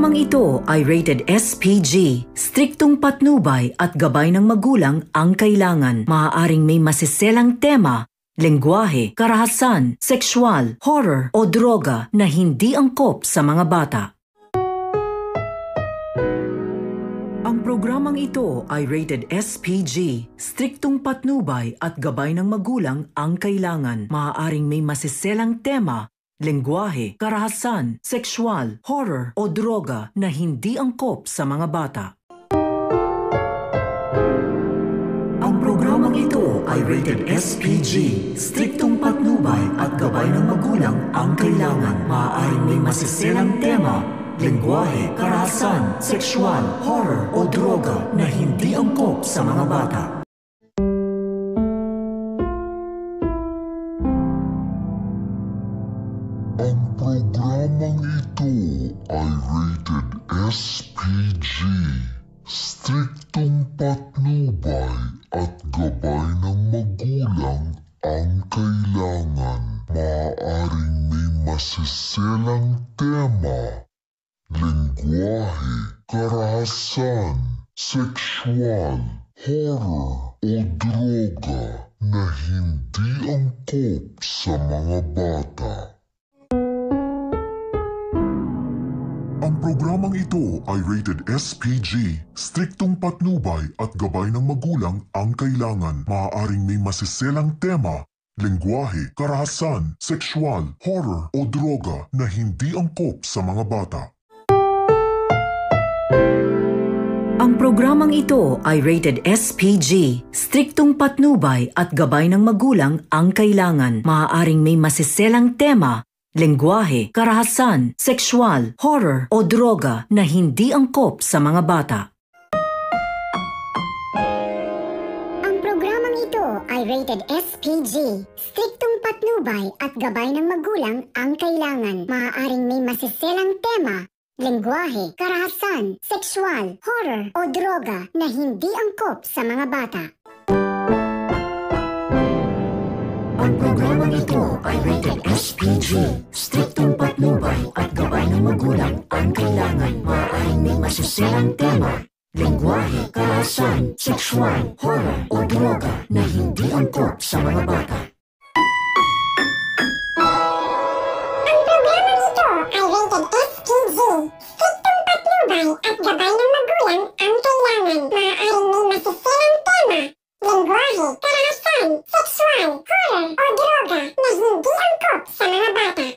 programang ito ay rated SPG. Striktong patnubay at gabay ng magulang ang kailangan. Maaaring may masiselang tema, lengguwahe, karahasan, sexual, horror o droga na hindi angkop sa mga bata. Ang programang ito ay rated SPG. Striktong patnubay at gabay ng magulang ang kailangan. Maaaring may masiselang tema, lengguwahe, karahasan, sexual, horror o droga na hindi angkop sa mga bata. Ang programang ito ay rated SPG. Striktong patnubay at gabay ng magulang ang kailangan. Maaaring may masiselang tema, lengguwahe, karahasan, sexual, horror o droga na hindi angkop sa mga bata. Ang programang ito ay rated SPG. Striktong patnubay at gabay ng magulang ang kailangan. Maaaring may masiselang tema, lengguwahe, karahasan, sexual, horror o droga na hindi angkop sa mga bata. Ang programang ito ay rated SPG. Striktong patnubay at gabay ng magulang ang kailangan. Maaaring may masiselang tema, lengguwahe, karahasan, sexual, horror o droga na hindi angkop sa mga bata. Ang programang ito ay rated SPG. Striktong patnubay at gabay ng magulang ang kailangan. Maaaring may masiselang tema, lengguwahe, karahasan, sexual, horror o droga na hindi angkop sa mga bata. Ang programang ito ay rated SPG. Striktong patnubay at gabay ng magulang ang kailangan. Maaaring may masiselang tema, lengguwahe, karahasan, sexual, horror o droga na hindi angkop sa mga bata. Ang programang ito ay rated SPG. Striktong patnubay at gabay ng magulang ang kailangan. Maaaring may masiselang tema, lengguwahe, karahasan, sexual, horror o droga na hindi angkop sa mga bata. Ang programang ito ay rated SPG. Striktong patnubay at gabay ng magulang ang kailangan. Maaaring may masiselang tema, lengguwahe, karahasan, sexual, horror o droga na hindi angkop sa mga bata.